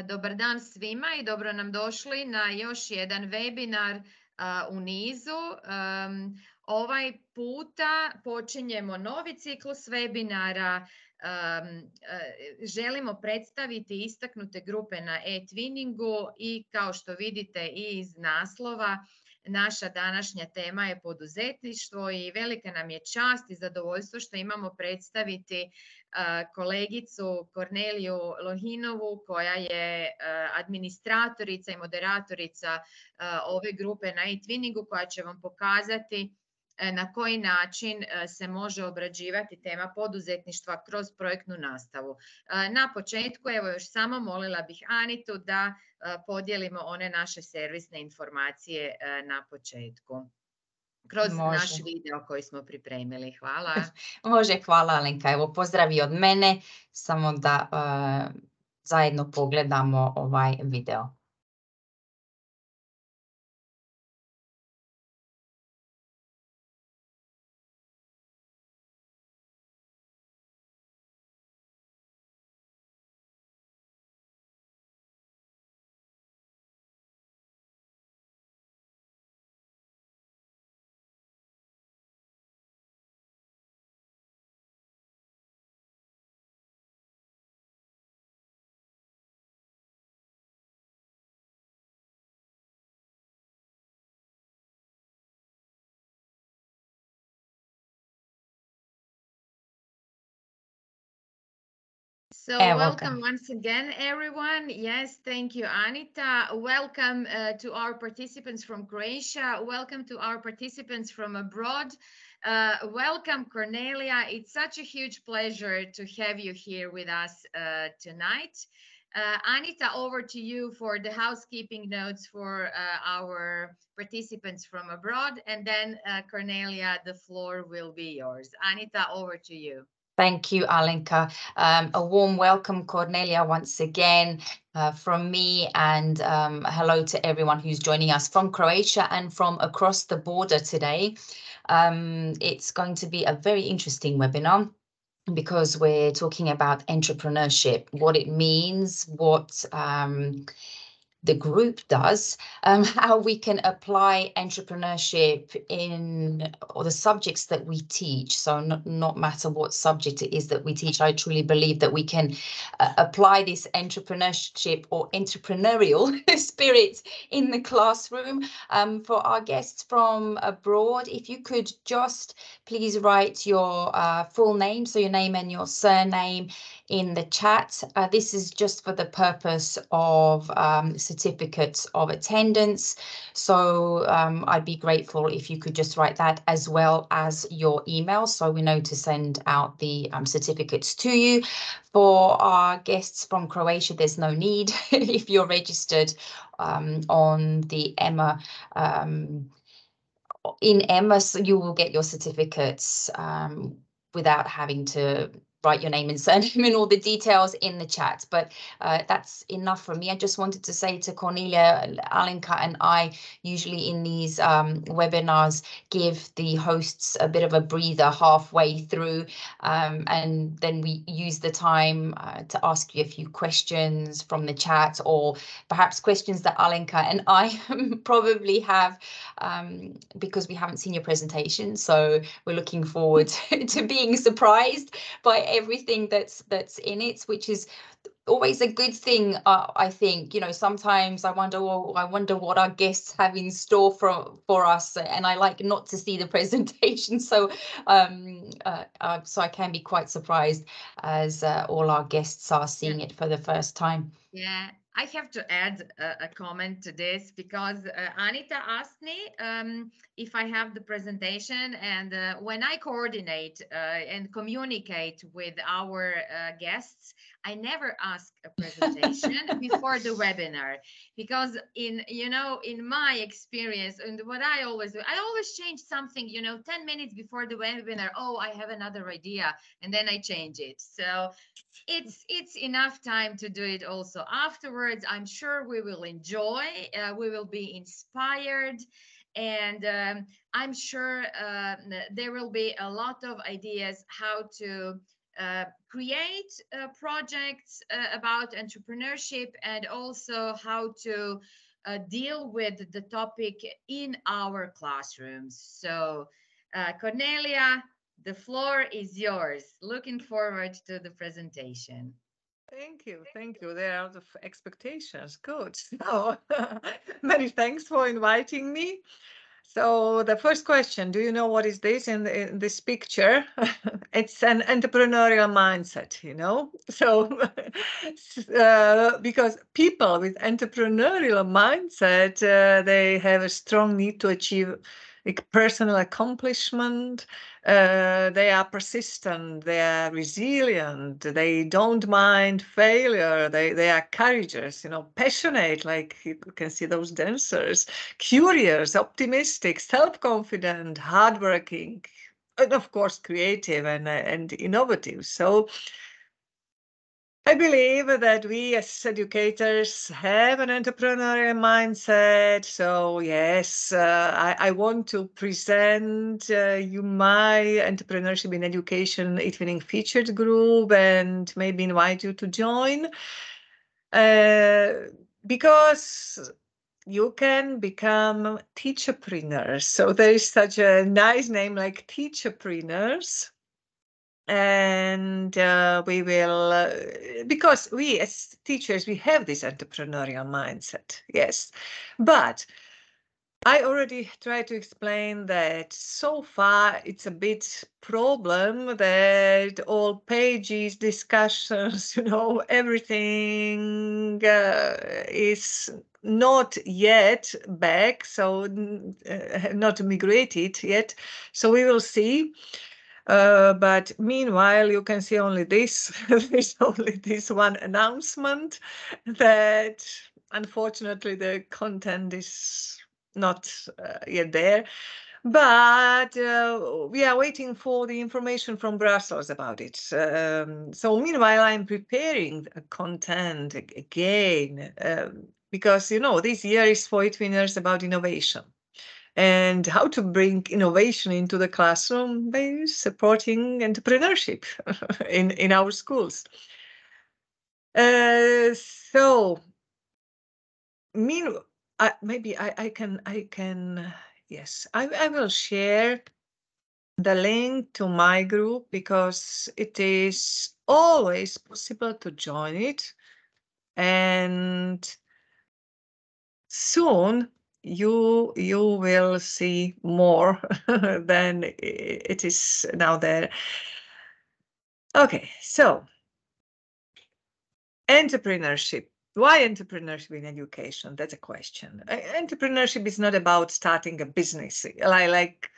Dobar dan svima i dobro nam došli na još jedan webinar u nizu. Ovaj puta počinjemo novi ciklus webinara. Želimo predstaviti istaknute grupe na eTwinningu i kao što vidite i iz naslova, naša današnja tema je poduzetništvo i velika nam je čast i zadovoljstvo što imamo predstaviti kolegicu Korneliju Lohinovu koja je administratorica i moderatorica ove grupe na eTwinningu koja će vam pokazati na koji način se može obrađivati tema poduzetništva kroz projektnu nastavu. Na početku, evo još samo molila bih Anitu da podijelimo one naše servisne informacije na početku. Kroz naš video koji smo pripremili. Hvala. Može, hvala Alenka. Evo pozdravi od mene, samo da zajedno pogledamo ovaj video. So welcome once again, everyone. Yes, thank you, Anita. Welcome to our participants from Croatia. Welcome to our participants from abroad. Welcome, Kornelia. It's such a huge pleasure to have you here with us tonight. Anita, over to you for the housekeeping notes for our participants from abroad. And then, Kornelia, the floor will be yours. Anita, over to you. Thank you, Alenka. A warm welcome, Kornelia, once again from me, and hello to everyone who's joining us from Croatia and from across the border today. It's going to be a very interesting webinar because we're talking about entrepreneurship, what it means, what the group does, how we can apply entrepreneurship in all the subjects that we teach. So not matter what subject it is that we teach, I truly believe that we can apply this entrepreneurship or entrepreneurial spirit in the classroom. For our guests from abroad, if you could just please write your full name, so your name and your surname in the chat. This is just for the purpose of certificates of attendance. So I'd be grateful if you could just write that as well as your email so we know to send out the certificates to you. For our guests from Croatia, there's no need. If you're registered on the Emma, in Emma, so you will get your certificates without having to write your name and surname and all the details in the chat. But that's enough from me. I just wanted to say to Cornelia, Alenka and I usually in these webinars give the hosts a bit of a breather halfway through, and then we use the time to ask you a few questions from the chat, or perhaps questions that Alenka and I probably have because we haven't seen your presentation. So we're looking forward to being surprised by everything that's in it, which is always a good thing. I think, you know, sometimes I wonder what our guests have in store for us, and I like not to see the presentation, so I can be quite surprised as all our guests are seeing it for the first time. Yeah, I have to add a comment to this because Anita asked me if I have the presentation, and when I coordinate and communicate with our guests, I never ask a presentation before the webinar, because in my experience and what I always do, I always change something, 10 minutes before the webinar. Oh, I have another idea, and then I change it. So it's enough time to do it also afterwards. I'm sure we will enjoy, we will be inspired, and I'm sure there will be a lot of ideas how to create projects about entrepreneurship, and also how to deal with the topic in our classrooms. So, Kornelia, the floor is yours. Looking forward to the presentation. Thank you. Thank you. They're out of expectations. Good. So, many thanks for inviting me. So the first question, do you know what is this in this picture? It's an entrepreneurial mindset, you know? So because people with entrepreneurial mindset, they have a strong need to achieve like personal accomplishment. They are persistent, they are resilient, they don't mind failure, they are courageous, you know, passionate, like you can see those dancers, curious, optimistic, self-confident, hardworking, and of course creative and innovative. So I believe that we as educators have an entrepreneurial mindset. So yes, I want to present you my Entrepreneurship in Education eTwinning featured group and maybe invite you to join because you can become teacherpreneurs. So there is such a nice name like teacherpreneurs. And we will, because we as teachers, we have this entrepreneurial mindset, yes. But I already tried to explain that so far it's a bit problem that all pages, discussions, you know, everything is not yet back, so not migrated yet. So we will see. But meanwhile, you can see only this. There's only this one announcement that unfortunately the content is not yet there. But we are waiting for the information from Brussels about it. So meanwhile, I'm preparing content again because, you know, this year is for eTwinners about innovation. And how to bring innovation into the classroom by supporting entrepreneurship in our schools. So, maybe I can, yes, I will share the link to my group because it is always possible to join it. And soon, you will see more than it is now there. Okay, so entrepreneurship. Why entrepreneurship in education? That's a question. Entrepreneurship is not about starting a business. Like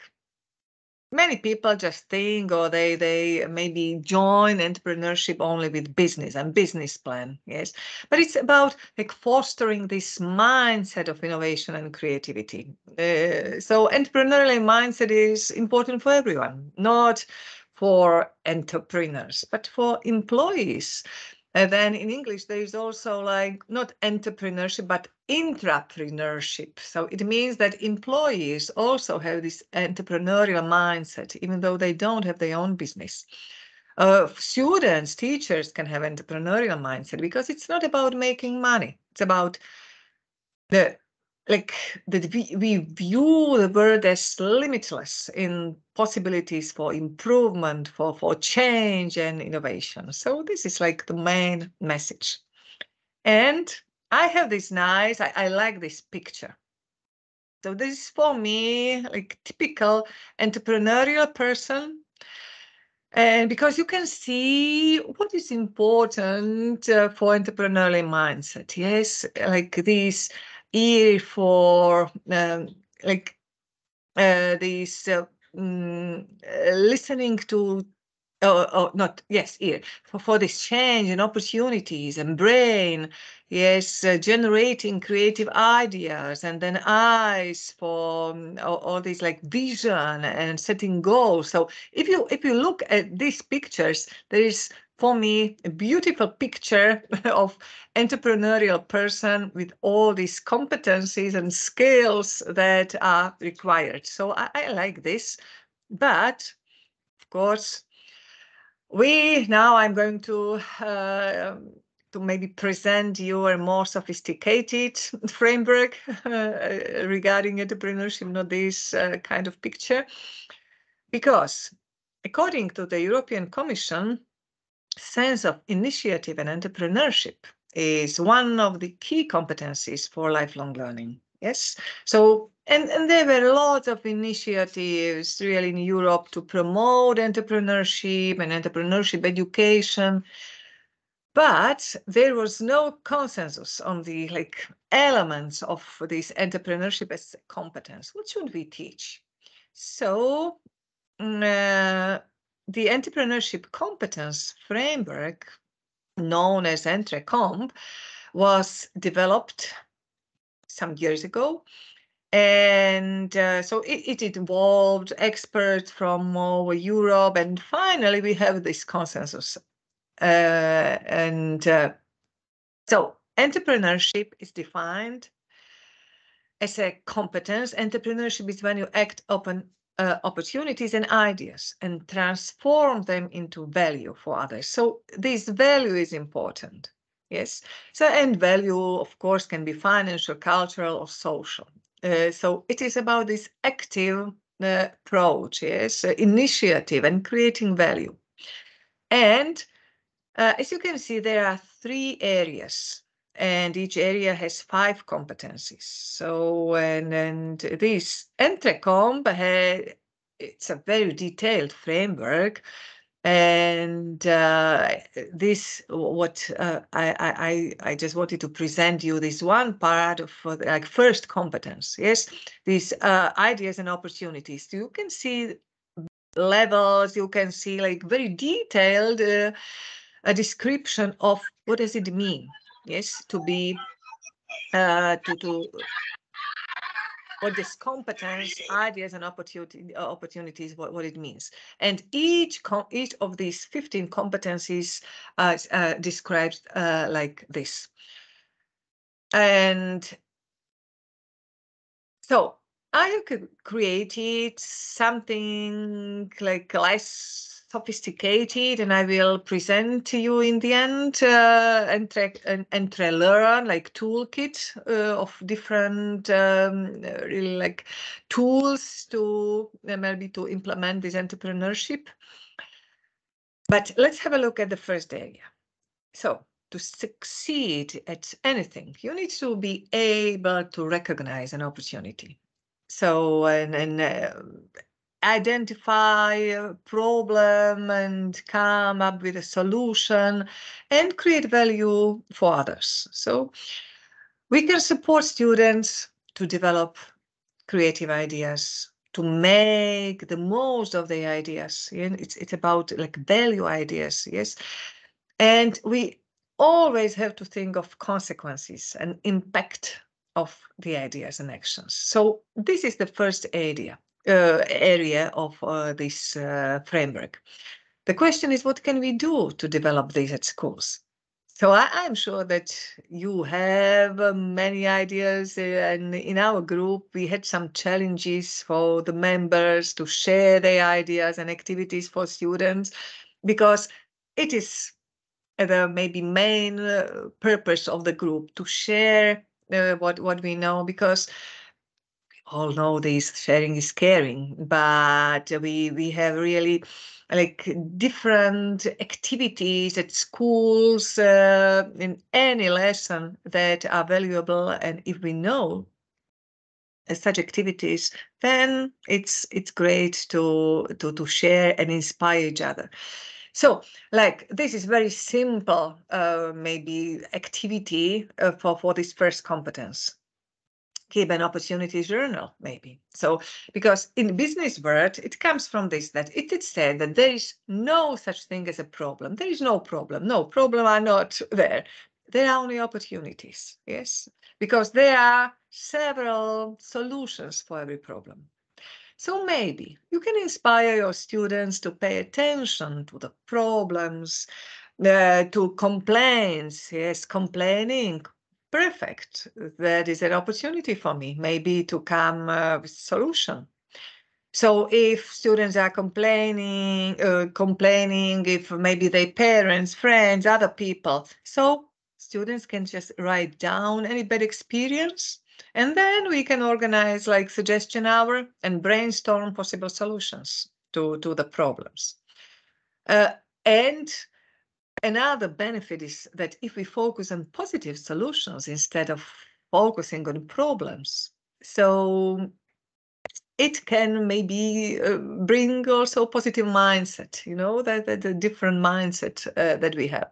many people just think, or they maybe join entrepreneurship only with business and business plan, yes. But it's about like fostering this mindset of innovation and creativity. So entrepreneurial mindset is important for everyone, not for entrepreneurs, but for employees. And then in English, there is also like not entrepreneurship, but intrapreneurship. So it means that employees also have this entrepreneurial mindset, even though they don't have their own business. Students, teachers can have entrepreneurial mindset because it's not about making money. It's about we view the world as limitless in possibilities for improvement, for change and innovation. So this is like the main message. And I have this nice, I like this picture. So this is for me like typical entrepreneurial person. And because you can see what is important for entrepreneurial mindset. Yes, like this ear for listening to ear for this change and opportunities, and brain, yes, generating creative ideas, and then eyes for all these like vision and setting goals. So if you look at these pictures, there is for me a beautiful picture of entrepreneurial person with all these competencies and skills that are required. So I like this, but of course, Now I'm going to maybe present you a more sophisticated framework regarding entrepreneurship, not this kind of picture, because according to the European Commission, sense of initiative and entrepreneurship is one of the key competencies for lifelong learning. Yes. So, and there were lots of initiatives really in Europe to promote entrepreneurship and entrepreneurship education, but there was no consensus on the elements of this entrepreneurship as a competence. What should we teach? So the entrepreneurship competence framework, known as EntreComp, was developed some years ago. And so it involved experts from all over Europe. And finally, we have this consensus. So entrepreneurship is defined as a competence. Entrepreneurship is when you act upon opportunities and ideas and transform them into value for others. So this value is important. Yes. So, and value, of course, can be financial, cultural, or social. So it is about this active approach, yes, initiative and creating value. And as you can see, there are 3 areas, and each area has 5 competencies. So, and this EntreComp, it's a very detailed framework. And this, what I just wanted to present you this one part of first competence. Yes, these ideas and opportunities. You can see levels. You can see very detailed a description of what does it mean. Yes, to be what this competence, ideas, and opportunities, what it means. And each of these 15 competencies described like this. And so I have created something less sophisticated, and I will present to you in the end EntreLearn toolkit of different really tools to maybe to implement this entrepreneurship. But let's have a look at the first area. So to succeed at anything, you need to be able to recognize an opportunity. So identify a problem and come up with a solution and create value for others. So we can support students to develop creative ideas, to make the most of the ideas. It's about value ideas, yes. And we always have to think of consequences and impact of the ideas and actions. So this is the first area of this framework. The question is, what can we do to develop these at schools? So I'm sure that you have many ideas, and in our group we had some challenges for the members to share their ideas and activities for students, because it is the maybe main purpose of the group to share what we know, because all know this sharing is caring, but we have really different activities at schools in any lesson that are valuable, and if we know such activities, then it's great to share and inspire each other. So this is very simple maybe activity for this first competence. Keep an opportunity journal, maybe. So, because in the business world, it comes from this, that it is said that there is no such thing as a problem. There is no problem. No problem are not there. There are only opportunities, yes, because there are several solutions for every problem. So maybe you can inspire your students to pay attention to the problems, to complaints, yes, complaining. Perfect. That is an opportunity for me, maybe to come with a solution. So if students are complaining, if maybe their parents, friends, other people, so students can just write down any bad experience, and then we can organize like suggestion hour and brainstorm possible solutions to the problems. And another benefit is that if we focus on positive solutions instead of focusing on problems, so it can maybe bring also positive mindset, you know, that the different mindset that we have.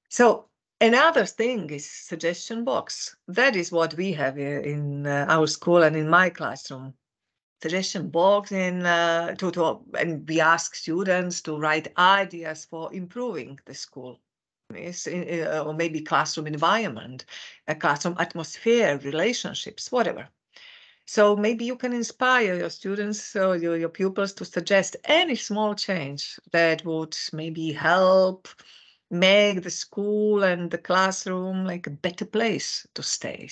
So another thing is suggestion box. That is what we have in our school and in my classroom. Suggestion box and we ask students to write ideas for improving the school. Or maybe classroom environment, a classroom atmosphere, relationships, whatever. So maybe you can inspire your students or your pupils to suggest any small change that would maybe help make the school and the classroom like a better place to stay.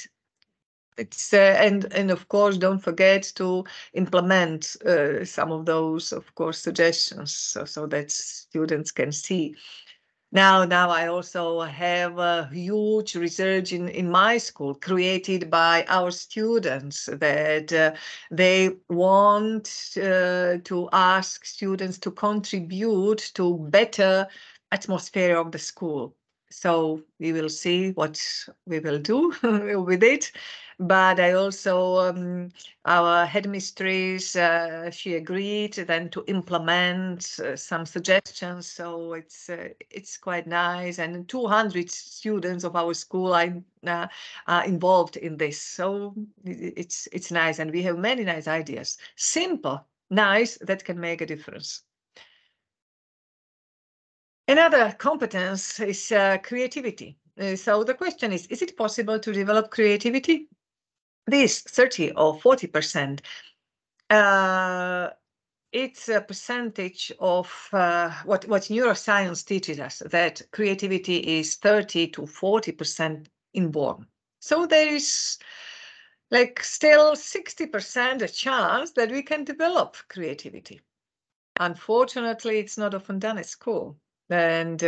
It's and of course, don't forget to implement some of those, of course, suggestions so that students can see. Now I also have a huge research in my school created by our students that they want to ask students to contribute to better atmosphere of the school. So we will see what we will do with it. But I also, our headmistress, she agreed then to implement some suggestions. So it's quite nice. And 200 students of our school are involved in this. So it's nice. And we have many nice ideas. Simple, nice, that can make a difference. Another competence is creativity. So the question is it possible to develop creativity? This 30 or 40%, it's a percentage of what neuroscience teaches us, that creativity is 30 to 40% inborn. So there is like still 60% a chance that we can develop creativity. Unfortunately, it's not often done at school. And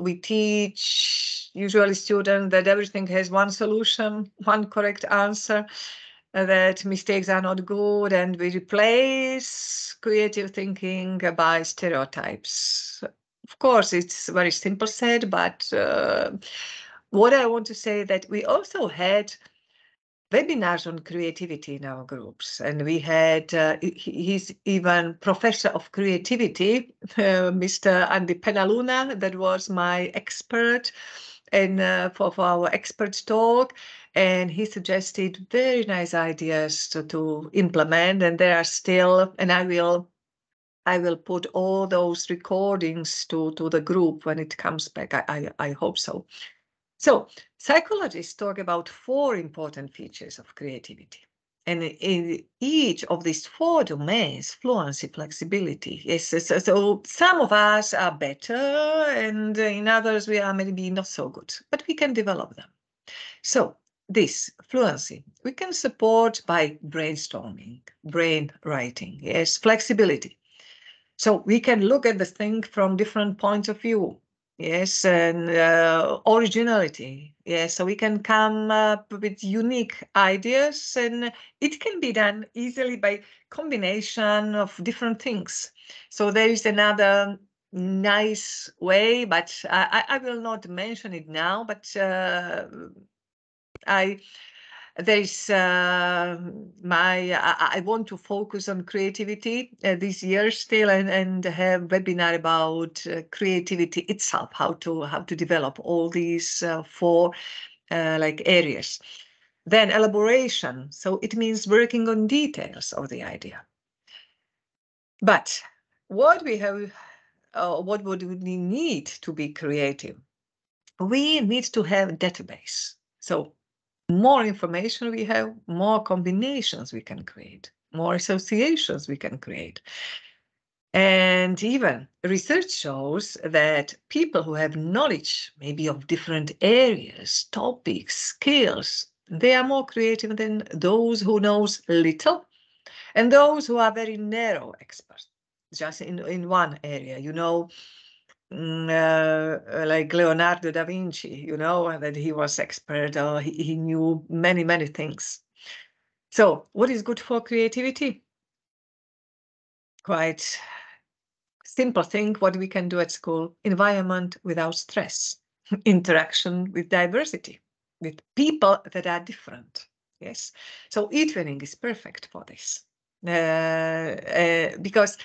we teach usually students that everything has one solution, one correct answer, that mistakes are not good, and we replace creative thinking by stereotypes. Of course, it's very simple said, but what I want to say that we also had webinars on creativity in our groups, and we had he's even professor of creativity, Mr. Andy Penaluna, that was my expert and for our expert talk, and he suggested very nice ideas to implement, and there are still, and I will put all those recordings to the group when it comes back. I hope so. So psychologists talk about 4 important features of creativity. And in each of these 4 domains, fluency, flexibility, yes, so some of us are better and in others we are maybe not so good, but we can develop them. So this fluency, we can support by brainstorming, brain writing, yes, flexibility. So we can look at the thing from different points of view. Yes, and originality. Yes, so we can come up with unique ideas, and it can be done easily by combination of different things. So there is another nice way, but I will not mention it now, but there's I want to focus on creativity this year still, and have webinar about creativity itself, how to develop all these 4 like areas. Then elaboration, so it means working on details of the idea. But what we have, what would we need to be creative? We need to have a database. So more information we have, more combinations we can create, more associations we can create. And even research shows that people who have knowledge, maybe of different areas, topics, skills, they are more creative than those who knows little And those who are very narrow experts, just in one area, you know, like Leonardo da Vinci, you know, that he was expert, or he knew many, many things. So what is good for creativity? Quite simple thing, what we can do at school: environment without stress, interaction with diversity, with people that are different. Yes, so eTwinning is perfect for this, because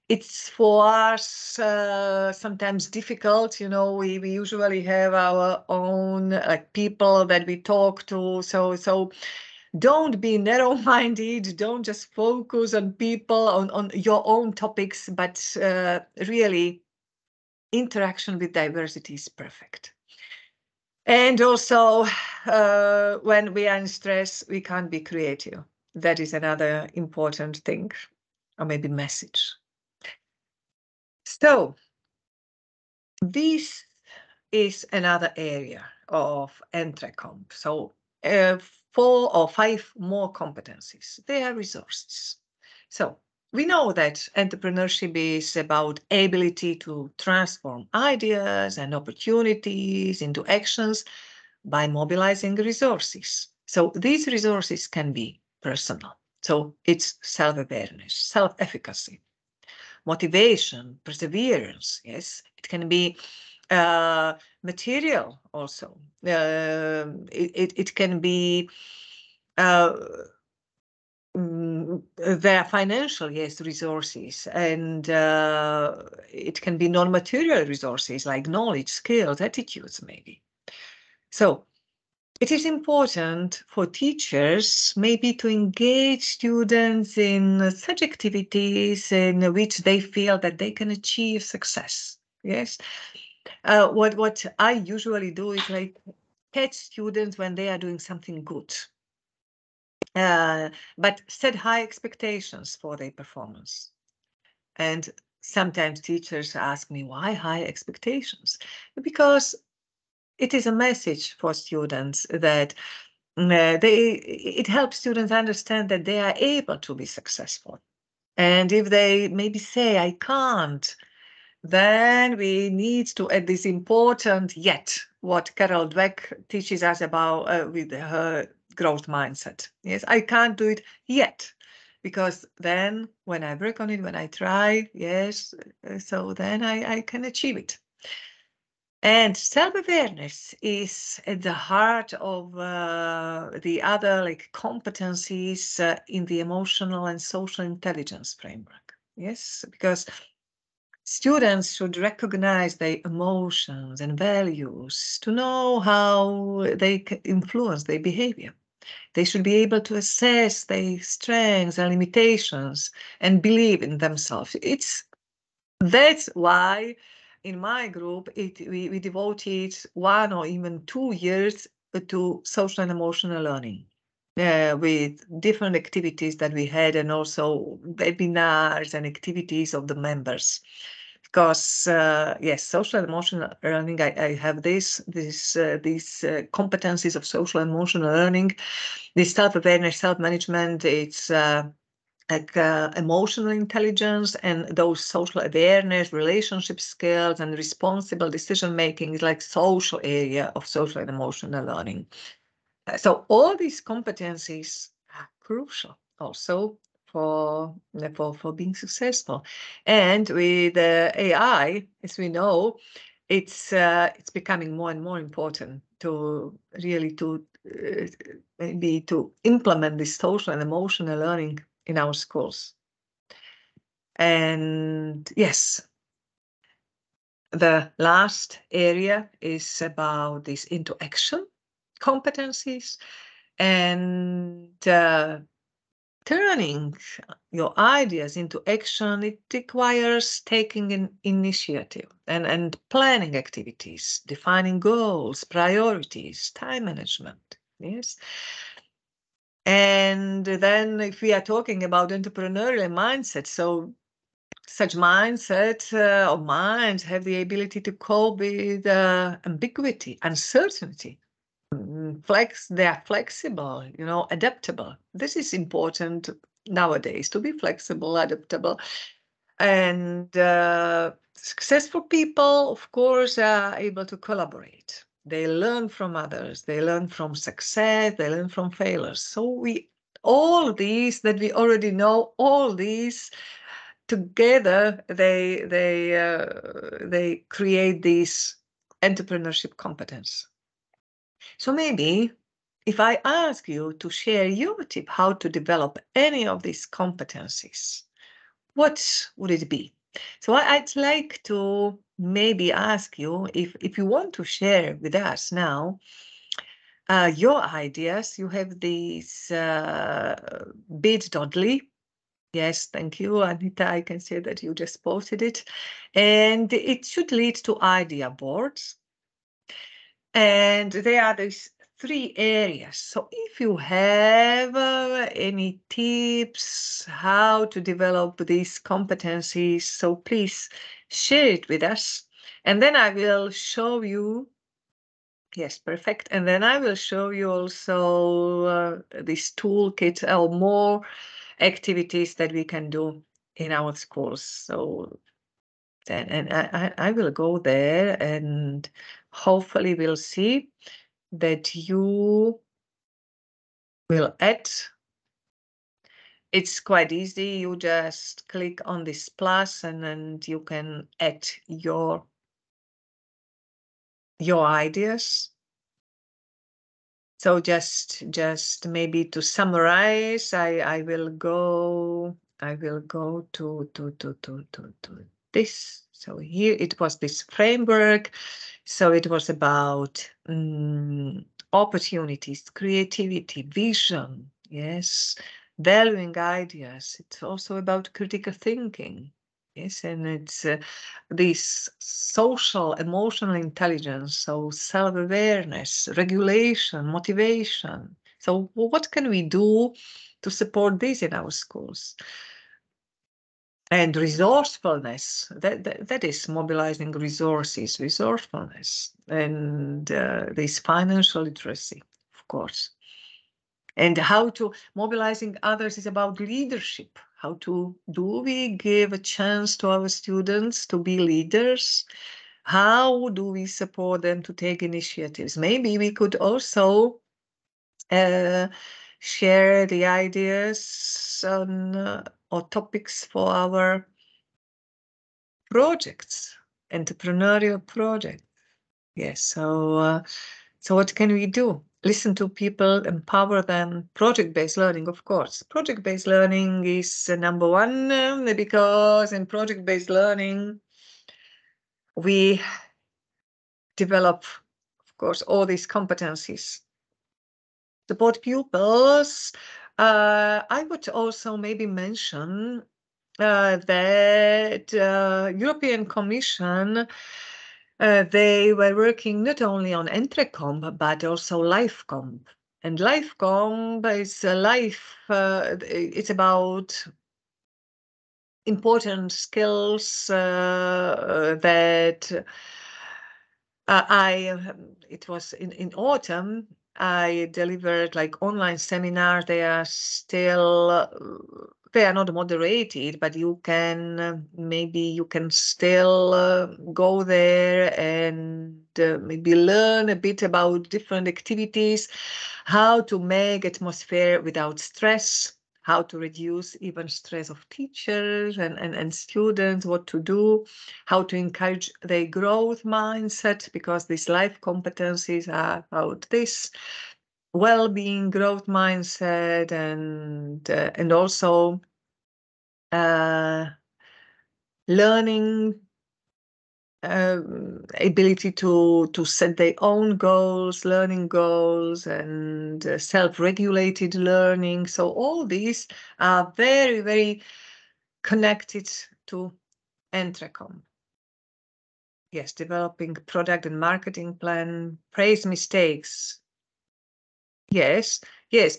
it's for us sometimes difficult, you know, we usually have our own people that we talk to, so don't be narrow-minded, don't just focus on people, on your own topics, but really interaction with diversity is perfect. And also, when we are in stress, we can't be creative. That is another important thing, or maybe message. So this is another area of Entrecomp. So 4 or 5 more competencies. They are resources. So we know that entrepreneurship is about ability to transform ideas and opportunities into actions by mobilizing resources. So these resources can be personal. So it's self-awareness, self-efficacy, motivation, perseverance. Yes, it can be material also. It can be their financial, yes, resources, and it can be non-material resources like knowledge, skills, attitudes, maybe. So it is important for teachers maybe to engage students in such activities in which they feel that they can achieve success. Yes. What I usually do is like catch students when they are doing something good, but set high expectations for their performance. And sometimes teachers ask me, why high expectations? Because it is a message for students that it helps students understand that they are able to be successful. And if they maybe say, I can't, then we need to add this important yet, what Carol Dweck teaches us about with her growth mindset. Yes, I can't do it yet, because then when I work on it, when I try, yes, so then I can achieve it. And self-awareness is at the heart of the other like competencies in the emotional and social intelligence framework. Yes, because students should recognize their emotions and values to know how they can influence their behavior. They should be able to assess their strengths and limitations and believe in themselves. That's why in my group, we devoted 1 or even 2 years to social and emotional learning. With different activities that we had, and also webinars and activities of the members. Because yes, social and emotional learning, I have these competencies of social and emotional learning, this self-awareness, self-management. It's like emotional intelligence, and those social awareness, relationship skills, and responsible decision making is like social area of social and emotional learning. So all these competencies are crucial also for being successful. And with AI, as we know, it's becoming more and more important to really maybe to implement this social and emotional learning in our schools. And yes, the last area is about this into action competencies, and turning your ideas into action. It requires taking an initiative and planning activities, defining goals, priorities, time management. Yes. And then if we are talking about entrepreneurial mindset, so such mindset or minds have the ability to cope with ambiguity, uncertainty, they are flexible, adaptable. This is important nowadays, to be flexible, adaptable. And successful people, of course, are able to collaborate. They learn from others. They learn from success. They learn from failures. So all these that we already know, all these together, they create this entrepreneurship competence. So maybe if I ask you to share your tip how to develop any of these competencies, what would it be? So I'd like to maybe ask you if you want to share with us now your ideas. You have these bit.ly. Yes, thank you, Anita. I can see that you just posted it. And it should lead to idea boards. And there are these 3 areas. So if you have any tips how to develop these competencies, so please share it with us. And then I will show you. Yes, perfect. And then I will show you also this toolkit or more activities that we can do in our schools. So then, and I will go there, and hopefully we'll see that you will add. It's quite easy. You just click on this plus and then you can add your ideas. So just maybe to summarize, I will go to this. So here it was this framework. So it was about opportunities, creativity, vision, yes, valuing ideas. It's also about critical thinking. Yes, and it's this social, emotional intelligence, so self-awareness, regulation, motivation. So what can we do to support this in our schools? And resourcefulness, that is mobilizing resources, resourcefulness, and this financial literacy, of course. And how to mobilizing others is about leadership. How do we give a chance to our students to be leaders? How do we support them to take initiatives? Maybe we could also share the ideas on or topics for our projects, entrepreneurial projects. Yes, so what can we do? Listen to people, empower them. Project-based learning, of course. Project-based learning is number 1 because in project-based learning, we develop, of course, all these competencies. Support pupils. I would also maybe mention that European Commission, they were working not only on Entrecomp, but also LifeComp. And LifeComp is it's about important skills that it was in autumn, I delivered like online seminars. They are not moderated, but you can still go there and maybe learn a bit about different activities, how to make atmosphere without stress, how to reduce even stress of teachers and students, what to do, how to encourage their growth mindset, because these life competencies are about this well-being, growth mindset, and also learning ability to set their own goals, learning goals, and self-regulated learning. So all these are very, very connected to Entrecomp. Yes, developing product and marketing plan, praise mistakes. Yes,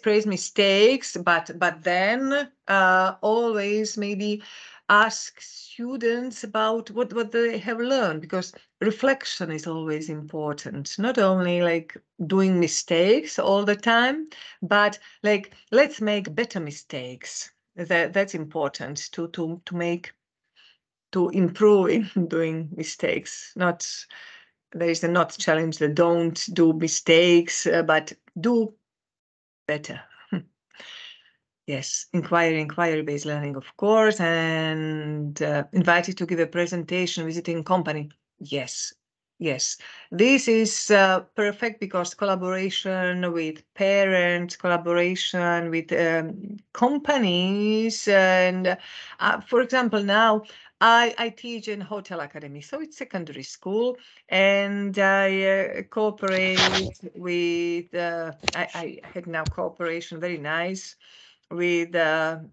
praise mistakes, but then always maybe ask students about what they have learned, because reflection is always important. Not only like doing mistakes all the time, but like let's make better mistakes. That's important to improve in doing mistakes. There is a not challenge that don't do mistakes, but do better. Yes, inquiry-based learning, of course, and invited to give a presentation, visiting company. Yes. This is perfect because collaboration with parents, collaboration with companies, and for example, now I teach in hotel academy, so it's secondary school, and I cooperate with. I had now cooperation, very nice, with a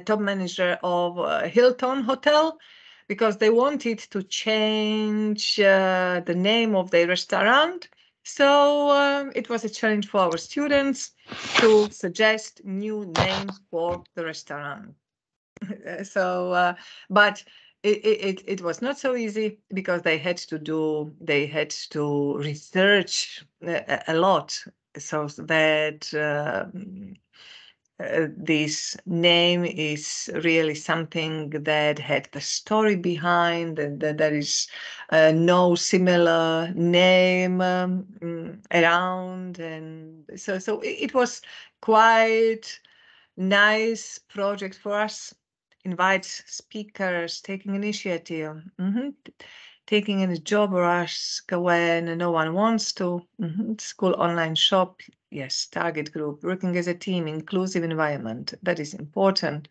top manager of Hilton Hotel, because they wanted to change the name of their restaurant. So it was a challenge for our students to suggest new names for the restaurant. But it was not so easy, because they had to research a lot, so that this name is really something that had the story behind, and that there is no similar name around, and so it was quite nice project for us. Invite speakers, taking initiative, taking in a job rush when no one wants to. School online shop, yes. Target group, working as a team, inclusive environment. That is important.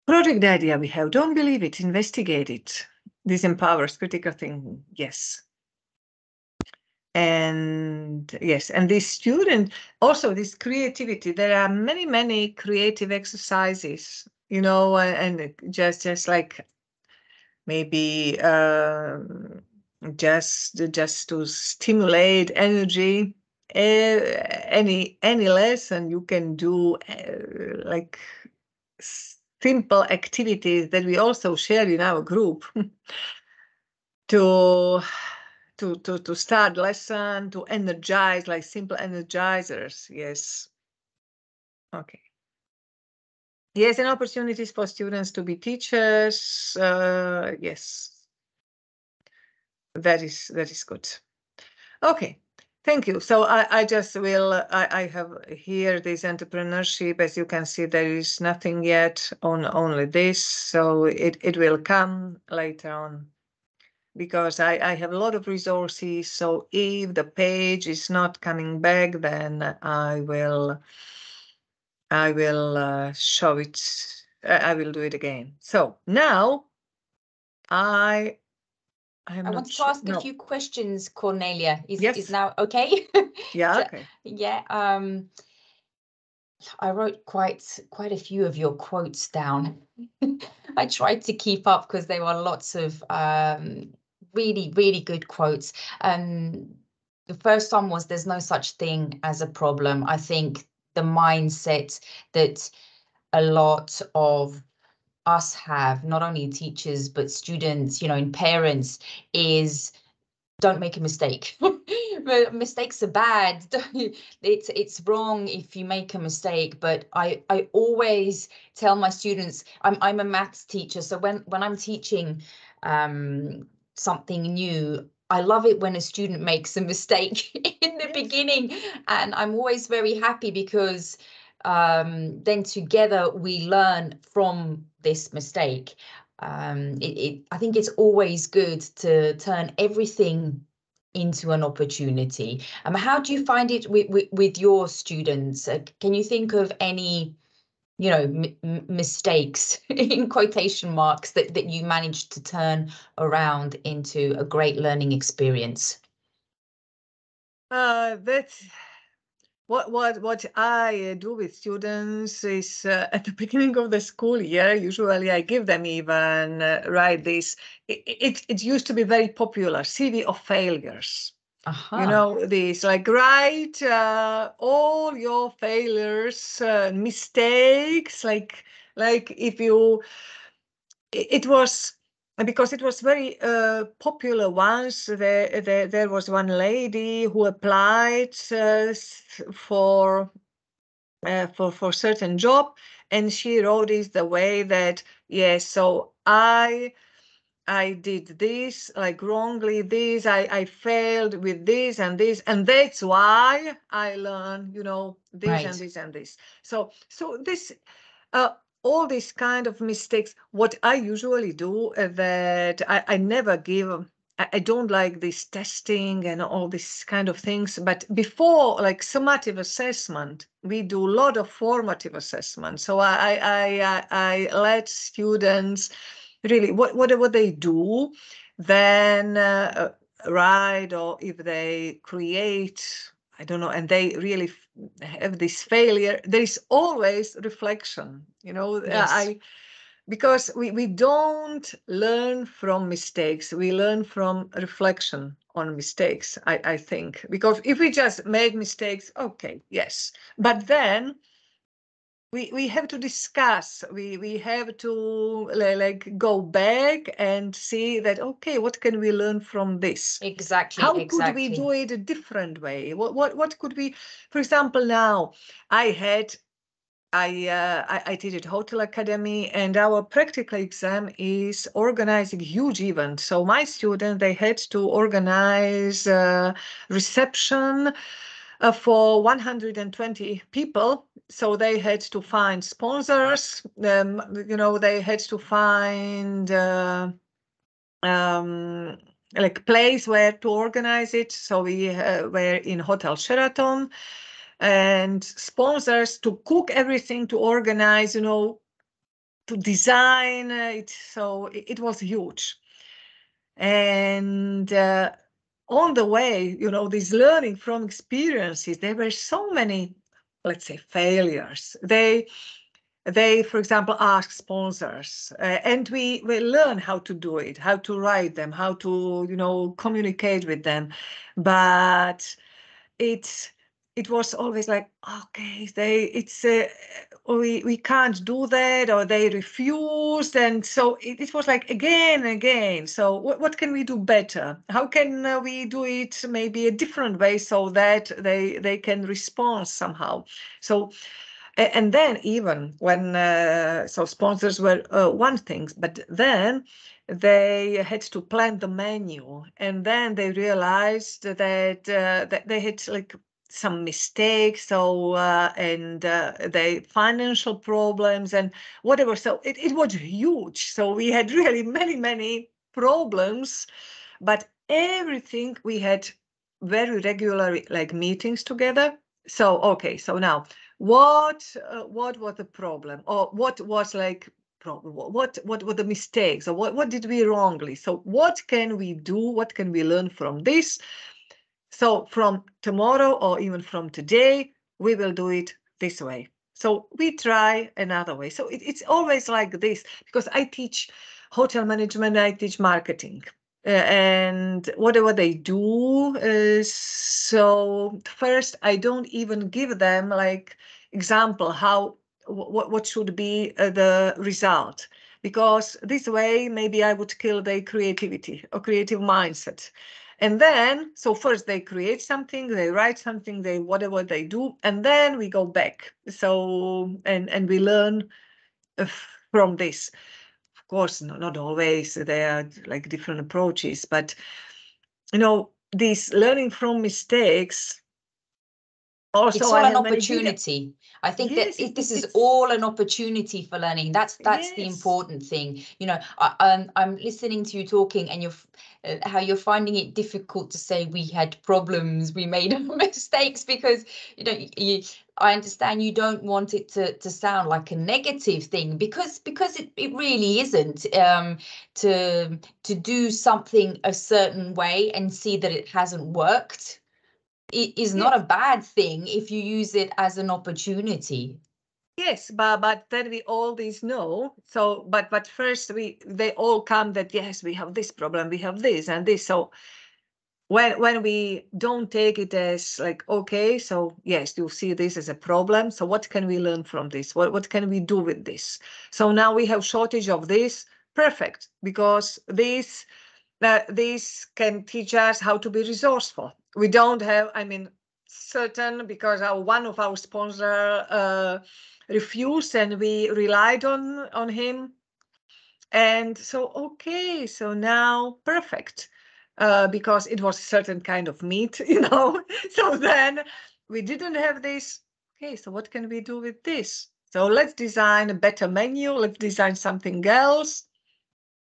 Project idea we have, don't believe it, investigate it. This empowers critical thinking, yes. And yes, and this student, also this creativity, there are many creative exercises, and just like maybe just to stimulate energy. Any lesson you can do, like simple activities that we also share in our group to start lesson, to energize, like simple energizers. Yes. Okay. Yes, and opportunities for students to be teachers. Yes, that is good. Okay, thank you. So I just will. I have here this entrepreneurship. As you can see, there is nothing yet on only this. So it will come later on, because I have a lot of resources. So if the page is not coming back, then I will show it. I will do it again. So now I want to ask a few questions, Kornelia. Is now okay? Yeah. Okay. Yeah. I wrote quite a few of your quotes down. I tried to keep up because there were lots of really good quotes. The first one was, there's no such thing as a problem. I think the mindset that a lot of us have, not only teachers but students, and parents, is don't make a mistake. Mistakes are bad. It's wrong if you make a mistake. But I always tell my students, I'm a maths teacher, so when I'm teaching something new, I love it when a student makes a mistake in the beginning, and I'm always very happy, because then together we learn from this mistake. I think it's always good to turn everything into an opportunity. How do you find it with your students? Can you think of any, mistakes in quotation marks that you managed to turn around into a great learning experience? That's what I do with students is at the beginning of the school year, usually I give them even write this. It used to be very popular, CV of failures. This, like, write all your failures, mistakes, like Like if you, it was, because it was very popular once. There was one lady who applied for certain job, and she wrote it the way that, yes, so I did this like wrongly, this I failed with this, and that's why I learned, you know, this Right. and this and this. So this all these kind of mistakes, what I usually do, that I never give, I don't like this testing and all these kind of things, but before like summative assessment, we do a lot of formative assessment. So I let students really, whatever they do, then write, or if they create, I don't know, and they really have this failure, there is always reflection, you know. Yes. Because we don't learn from mistakes, we learn from reflection on mistakes, I think. Because if we just make mistakes, okay, yes, but then we have to discuss, we have to like go back and see that, okay, what can we learn from this? Exactly. How exactly. could we do it a different way? What could we, for example, now I teach at Hotel Academy, and our practical exam is organizing huge events. So my students, they had to organize a reception for 120 people. So they had to find sponsors. You know, they had to find like place where to organize it. So we were in Hotel Sheraton, and sponsors to cook everything, to organize, you know, to design it. So it was huge. And on the way, you know, this learning from experiences, there were so many, let's say, failures. They, for example, ask sponsors, and we learn how to do it, how to write them, how to, you know, communicate with them. But it was always like, okay, we can't do that, or they refused. And so it was like again and again. So what can we do better? How can we do it maybe a different way, so that they can respond somehow? So, and then even when, so sponsors were one thing, but then they had to plan the menu, and then they realized that, that they had like some mistakes, so and they financial problems and whatever. So it was huge. So we had really many problems, but everything we had very regular like meetings together. So okay, so now what was the problem, or what was like problem, what were the mistakes, or what did we wrongly? So what can we do, what can we learn from this? So from tomorrow, or even from today, we will do it this way. So we try another way. So it's always like this, because I teach hotel management, I teach marketing. And whatever they do, so first I don't even give them like example how what should be the result, because this way maybe I would kill their creativity or creative mindset. And then, so first they create something, they write something, they whatever they do, and then we go back. So and we learn from this. Of course, not always. There are like different approaches, but you know, this learning from mistakes. Also, it's all an opportunity. I think yes, that this is all an opportunity for learning. That's yes. the important thing. You know, I'm listening to you talking, and you're how you're finding it difficult to say we had problems, we made mistakes, because you know I understand you don't want it to sound like a negative thing, because it really isn't. To do something a certain way and see that it hasn't worked, it is not a bad thing if you use it as an opportunity. Yes, but then we all these know. So, but first they all come that, yes, we have this problem, we have this and this. So when we don't take it as like, okay, so yes, you see this as a problem. So what can we learn from this? What can we do with this? So now we have shortage of this. Perfect, because this can teach us how to be resourceful. We don't have, I mean, certain, because one of our sponsor refused and we relied on him. And so, okay, so now perfect. Because it was a certain kind of meat, So then we didn't have this. Okay, so what can we do with this? So let's design a better menu. Let's design something else.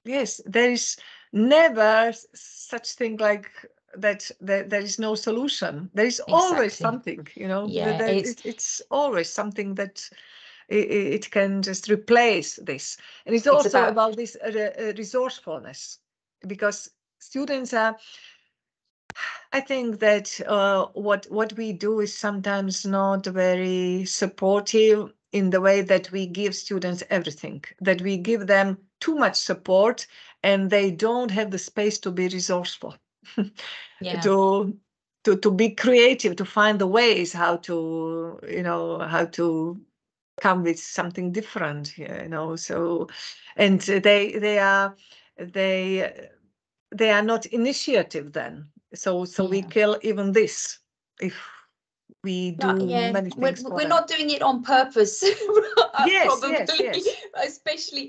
Yes, there is never such thing like that. There is no solution. There is always something, Yeah, it's always something that it can just replace this. And it's also about this resourcefulness, because students are, I think that what we do is sometimes not very supportive in the way that we give students everything, that we give them too much support and they don't have the space to be resourceful, to be creative, to find the ways how to come with something different, so, and they are not initiative then. So we kill even this if we do many things. We're not doing it on purpose. Yes, probably, yes.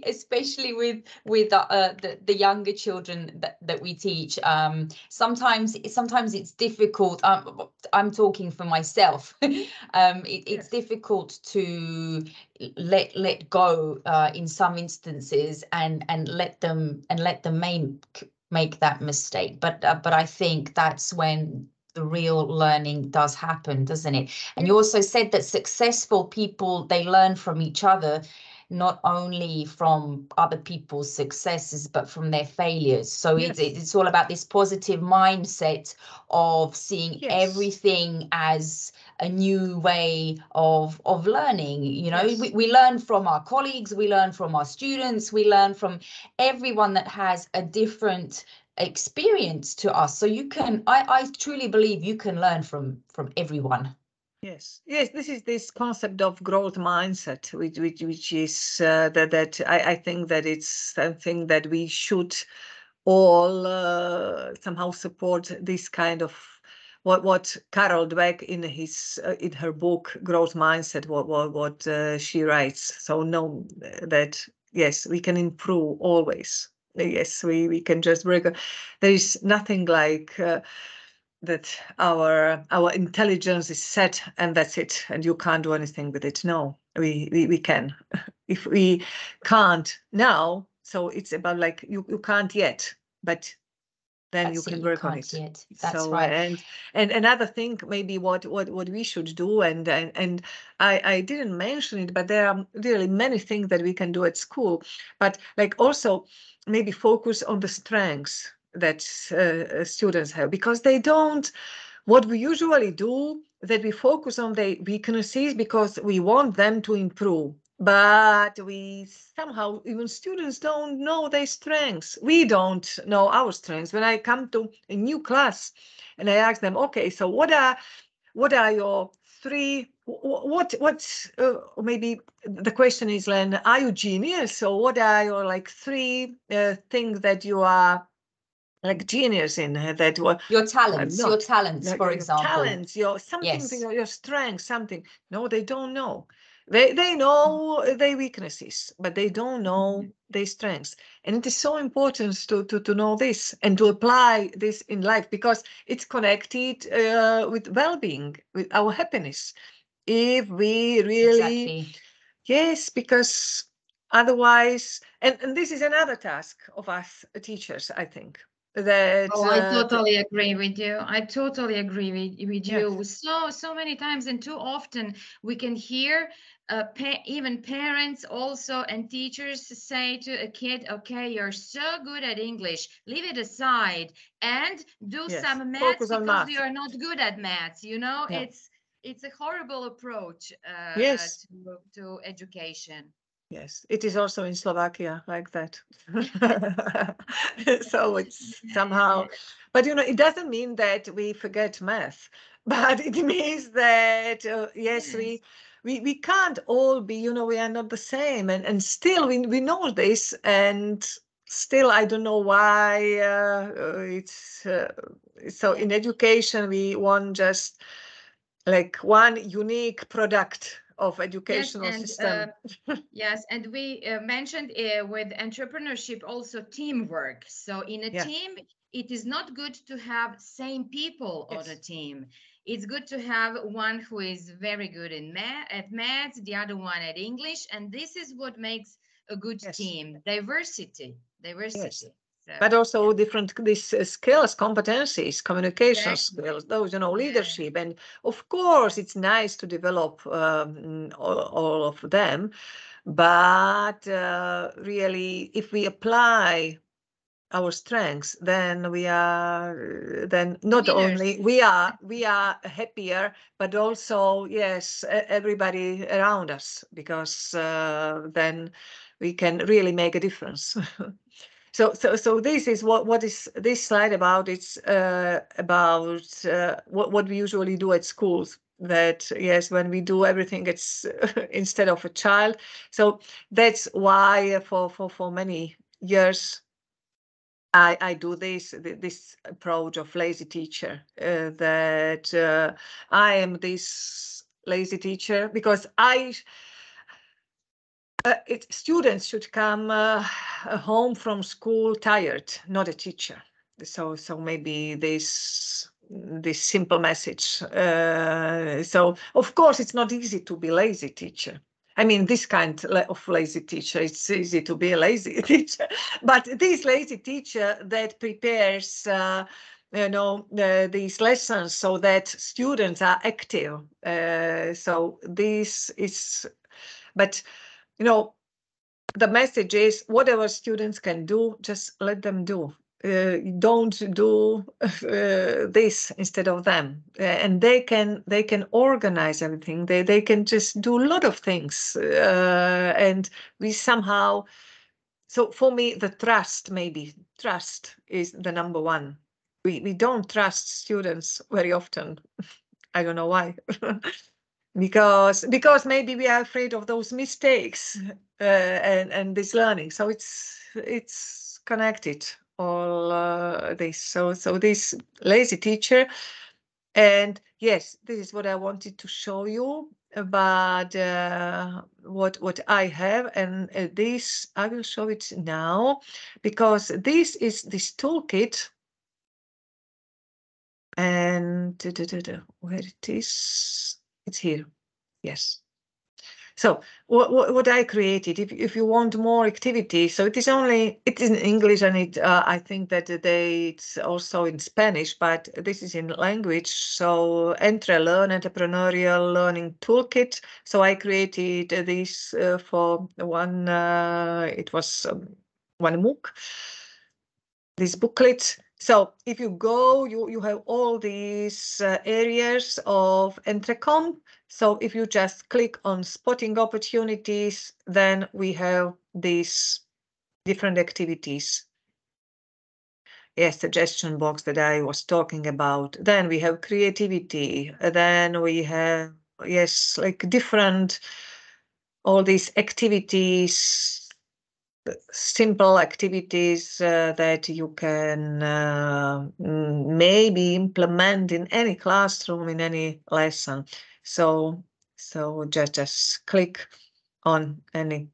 especially with the younger children that we teach. Sometimes it's difficult. I'm talking for myself. It's difficult to let go in some instances and let them make that mistake. But I think that's when the real learning does happen, doesn't it? And you also said that successful people, they learn from each other, not only from other people's successes, but from their failures. So it's all about this positive mindset of seeing everything as a new way of learning. We learn from our colleagues, we learn from our students, we learn from everyone that has a different experience to us. So you can, I truly believe you can learn from everyone. Yes, this is this concept of growth mindset, which is that I think that it's something that we should all somehow support, this kind of what Carol Dweck in her book Growth Mindset, what she writes. So know that yes, we can improve always. Yes, we can just break. There is nothing like that our intelligence is set and that's it, and you can't do anything with it. No, we can. If we can't now, so it's about like you can't yet, but then you can work on it. Yet. That's right. And another thing, maybe what we should do, and I didn't mention it, but there are really many things that we can do at school, but like also maybe focus on the strengths that students have, because they don't. What we usually do, that we focus on the weaknesses because we want them to improve. But we somehow, even students don't know their strengths. We don't know our strengths. When I come to a new class and I ask them, okay, so what are your three, maybe the question is, Len, are you genius? So what are your like three things that you are like genius in, that your talents, for example. Talents, your something, your strengths, something. No, they don't know. They know their weaknesses, but they don't know their strengths. And it is so important to know this and to apply this in life, because it's connected with well-being, with our happiness. If we really, yes, because otherwise, and this is another task of us teachers, I think. That I totally agree with you. I totally agree with you. So many times and too often we can hear even parents also and teachers say to a kid, okay, you're so good at English, leave it aside and do some maths because you are not good at maths. It's a horrible approach to education. Yes, it is also in Slovakia like that. So it's somehow, but it doesn't mean that we forget math, but it means that yes, we can't all be, we are not the same, and still we know this, and still I don't know why it's so in education we want just like one unique product of educational system. Yes, and we mentioned with entrepreneurship also teamwork. So in a team, it is not good to have same people on a team. It's good to have one who is very good at maths, the other one at English, and this is what makes a good team. Diversity. Yes. But also different skills, competencies, communication skills, those, leadership. And of course, it's nice to develop all of them. But really, if we apply our strengths, then we are not winners. Only we are happier, but also yes, everybody around us, because then we can really make a difference. So this is what is this slide about. It's about what we usually do at schools. That yes, when we do everything, it's instead of a child. So that's why for many years I do this approach of lazy teacher. That I am this lazy teacher because students should come home from school tired, not a teacher. So maybe this simple message. So of course it's not easy to be lazy teacher. I mean, this kind of lazy teacher, it's easy to be a lazy teacher, but this lazy teacher that prepares these lessons so that students are active. So this is, but the message is whatever students can do, just let them do. Don't do this instead of them, and they can organize everything. They can just do a lot of things, and we somehow. So for me, the trust is the number one. We don't trust students very often. I don't know why. because maybe we are afraid of those mistakes and this learning. So it's connected, all this. So this lazy teacher, and yes, this is what I wanted to show you about what I have, and this I will show it now, because this is this toolkit. And where it is, it's here. Yes. So what I created, if you want more activity, so it is in English, and I think that it's also in Spanish, but this is in language. So Entrepreneurial Learning Toolkit. So I created this for one, it was one MOOC, this booklet. So if you go, you have all these areas of Entrecom. So if you just click on spotting opportunities, then we have these different activities. Yes, suggestion box that I was talking about. Then we have creativity. Then we have, yes, like different, all these activities, simple activities that you can maybe implement in any classroom, in any lesson. So just click on any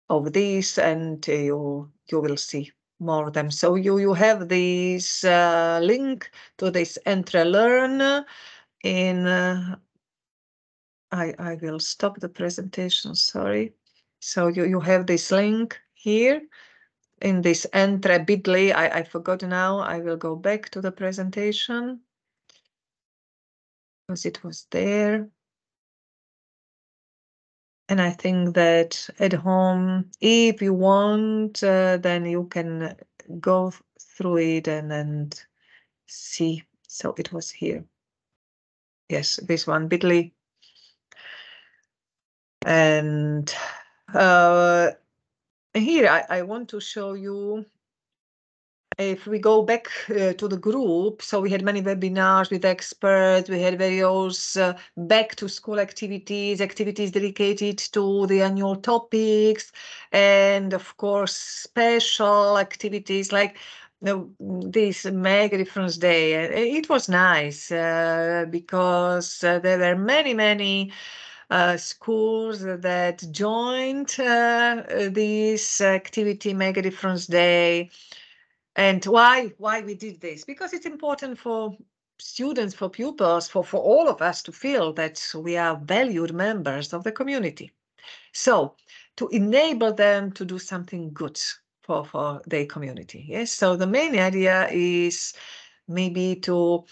of these, and you will see more of them. So you have this link to this EntreLearn in. I will stop the presentation. Sorry. So you have this link here in this Entre bit.ly. I forgot now. I will go back to the presentation because it was there. And I think that at home, if you want, then you can go through it and see. So it was here. Yes, this one, bit.ly. And here I want to show you, if we go back to the group, so we had many webinars with experts, we had various back to school activities dedicated to the annual topics, and of course special activities like this Mega Difference Day. It was nice because there were many schools that joined this activity, Mega Difference Day. And why we did this? Because it's important for students, for pupils, for all of us to feel that we are valued members of the community. So to enable them to do something good for their community. Yes. So the main idea is maybe to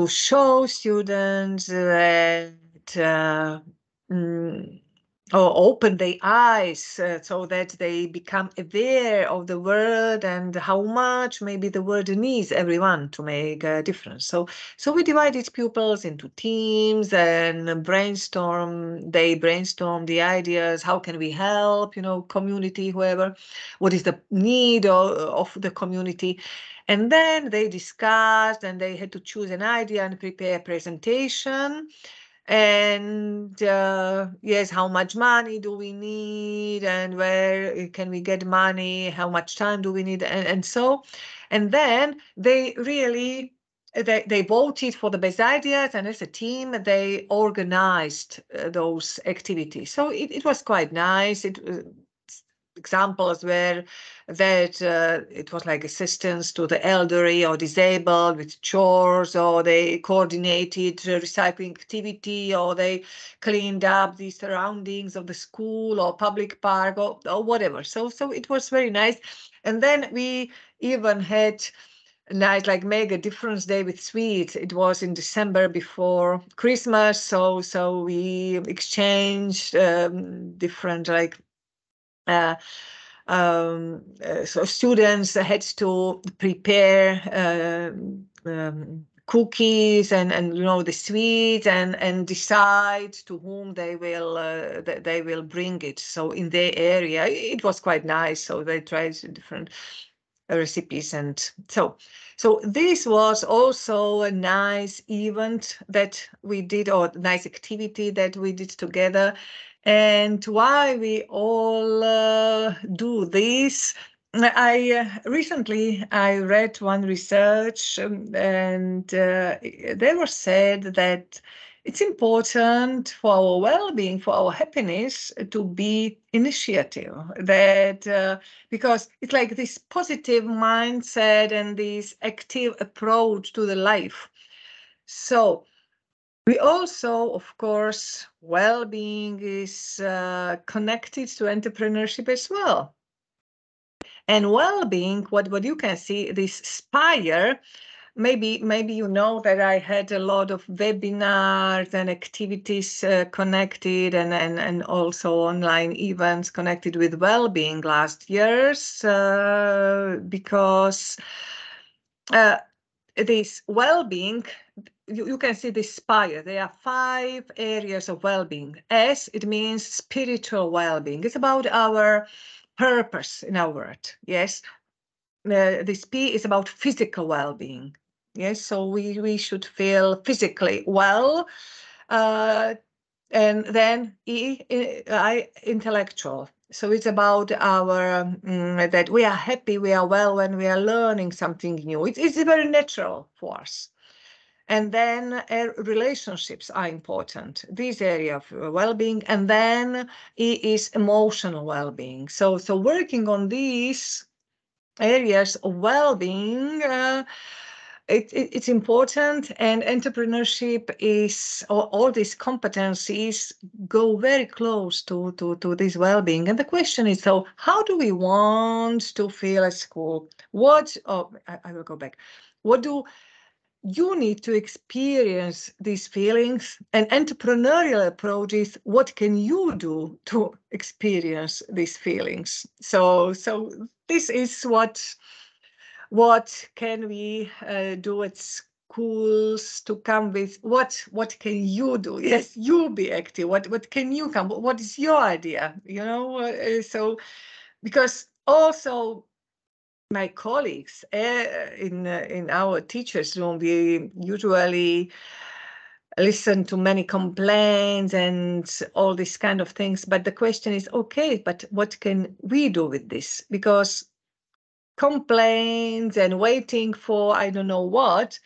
show students that or open their eyes so that they become aware of the world and how much maybe the world needs everyone to make a difference. So we divided pupils into teams and they brainstorm the ideas, how can we help, community, whoever, what is the need of the community. And then they discussed and they had to choose an idea and prepare a presentation. And yes, how much money do we need and where can we get money? How much time do we need? And so, and then they really, they voted for the best ideas, and as a team, they organized those activities. So it was quite nice. Examples were that it was like assistance to the elderly or disabled with chores, or they coordinated recycling activity, or they cleaned up the surroundings of the school or public park or whatever. So it was very nice. And then we even had nice like Mega Difference Day with sweets. It was in December before Christmas. So we exchanged different like so students had to prepare cookies and the sweets and decide to whom they will bring it. So in their area, it was quite nice. So they tried different recipes, and so this was also a nice event that we did, or nice activity that we did together. And why we all do this, recently I read one research, and they were said that it's important for our well-being, for our happiness, to be initiative. That because it's like this positive mindset and this active approach to the life. So we also, of course, well-being is connected to entrepreneurship as well. And well-being, what you can see, this spire, maybe you know that I had a lot of webinars and activities connected, and also online events connected with well-being last years, because this well-being, you can see this spire. There are 5 areas of well-being. S, it means spiritual well-being. It's about our purpose in our world. Yes. This P is about physical well-being. Yes. So we should feel physically well. And then I, intellectual. So it's about our that we are happy, we are well when we are learning something new. It's very natural for us. And then relationships are important, this area of well-being. And then E is emotional well-being. So working on these areas of well-being, it's important. And entrepreneurship is, all these competencies go very close to this well-being. And the question is, so how do we want to feel at school? I will go back. What do you need to experience these feelings? An entrepreneurial approach is, what can you do to experience these feelings? So this is what can we do at school schools to come with what can you do? Yes, you be active. What can you come? What is your idea? So because also my colleagues in our teachers' room, we usually listen to many complaints and all these kind of things. But the question is, okay, but what can we do with this? Because complaints and waiting for I don't know what,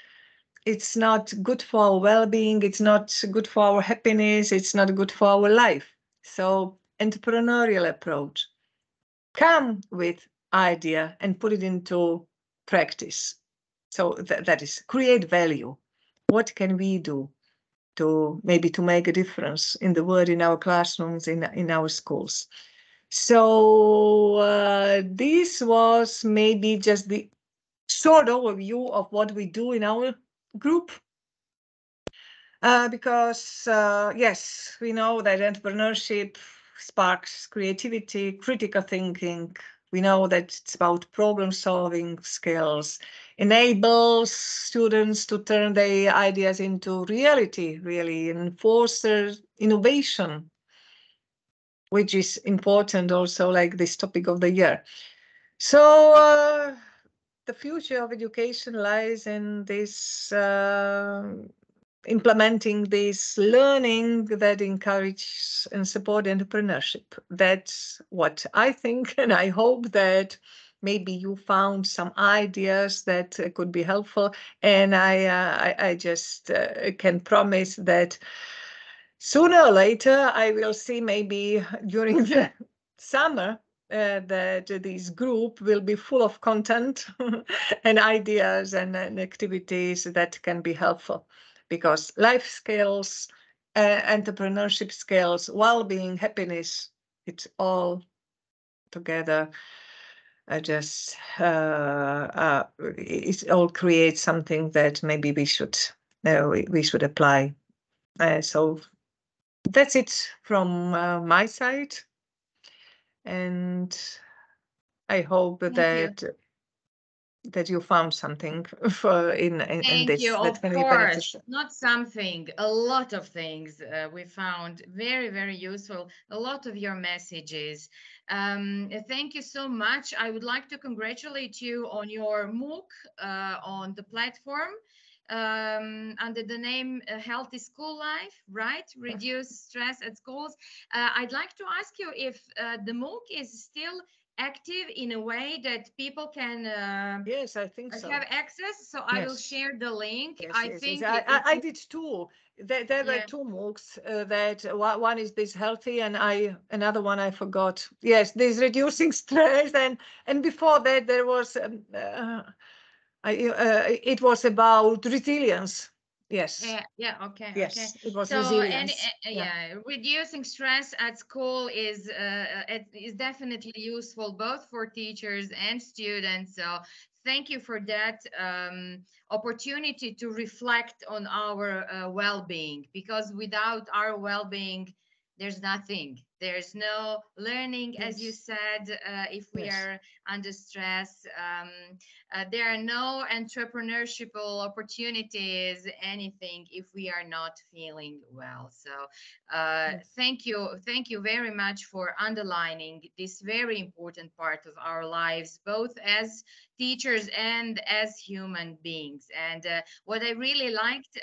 it's not good for our well-being, it's not good for our happiness, it's not good for our life. So entrepreneurial approach, come with idea and put it into practice. So that is create value. What can we do to maybe to make a difference in the world, in our classrooms, in our schools? So this was maybe just the short overview of what we do in our group. Because yes, we know that entrepreneurship sparks creativity, critical thinking. We know that it's about problem-solving skills, enables students to turn their ideas into reality, really, and foster innovation, which is important also, like this topic of the year. So the future of education lies in this implementing this learning that encourages and support entrepreneurship. That's what I think, and I hope that maybe you found some ideas that could be helpful. And I just can promise that sooner or later I will see, maybe during the summer, that this group will be full of content and ideas and activities that can be helpful. Because life skills, entrepreneurship skills, well-being, happiness, it's all together. It all creates something that maybe we should apply. So that's it from my side, and I hope that you found something in this. Thank you. Of course, not something, a lot of things we found very, very useful. A lot of your messages. Thank you so much. I would like to congratulate you on your MOOC on the platform under the name Healthy School Life, right? Reduce stress at schools. I'd like to ask you if the MOOC is still active in a way that people can yes, I think so, have access. So I will share the link. Yes, I think I did two. There were two MOOCs. That one is this healthy, and another one I forgot. Yes, this reducing stress, and before that there was it was about resilience. Yes. Okay. Yes, okay. it was so resilience. Reducing stress at school is definitely useful both for teachers and students. So thank you for that opportunity to reflect on our well-being, because without our well-being, there's nothing. There's no learning, as you said, if we are under stress. There are no entrepreneurship opportunities, anything, if we are not feeling well. So thank you very much for underlining this very important part of our lives, both as teachers and as human beings. And what I really liked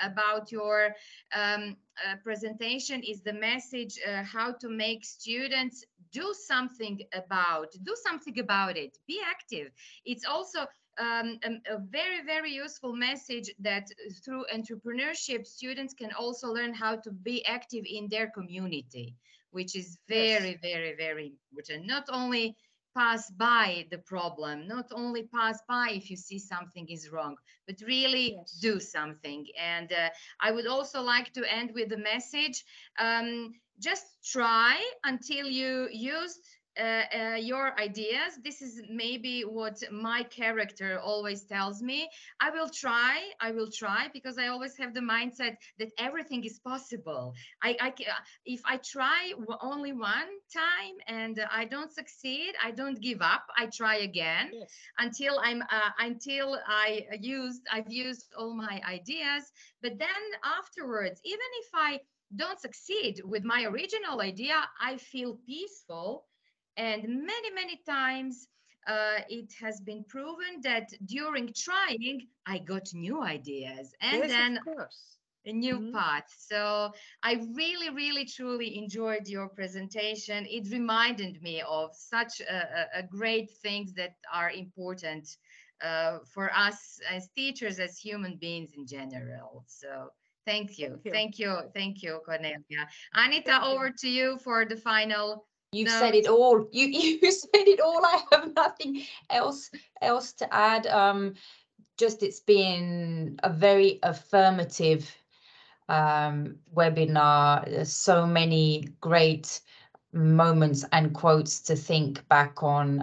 about your presentation is the message how to make students do something about it, be active. It's also a very, very useful message that through entrepreneurship, students can also learn how to be active in their community, which is very, very, very important. Not only pass by the problem, not only pass by if you see something is wrong, but really do something. And I would also like to end with the message, just try until you used your ideas. This is maybe what my character always tells me. I will try, because I always have the mindset that everything is possible. If I try only one time and I don't succeed, I don't give up. I try again. Yes. until I've used all my ideas. But then afterwards, even if I don't succeed with my original idea, I feel peaceful. And many times it has been proven that during trying, I got new ideas, and then a new path. So I really truly enjoyed your presentation. It reminded me of such a great things that are important for us as teachers, as human beings in general. So thank you, Kornelia. Anita, over to you for the final. You've said it all. You said it all. I have nothing else to add. Just it's been a very affirmative webinar. There's so many great moments and quotes to think back on.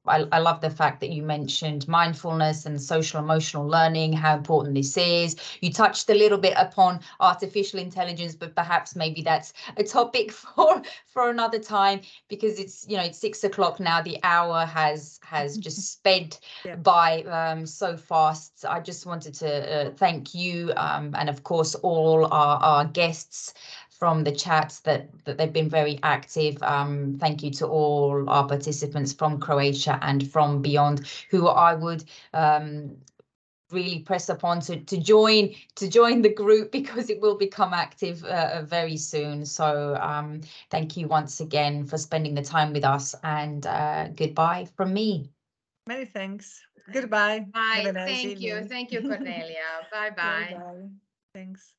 I love the fact that you mentioned mindfulness and social emotional learning, how important this is. You touched a little bit upon artificial intelligence, but perhaps maybe that's a topic for another time, because it's, you know, it's 6 o'clock now. The hour has just sped by so fast. I just wanted to thank you and of course all our guests from the chats that they've been very active. Thank you to all our participants from Croatia and from beyond, who I would really press upon to join the group, because it will become active very soon. So thank you once again for spending the time with us, and goodbye from me. Many thanks. Goodbye. Bye. Thank you, Kornelia. Bye. Bye. Thanks.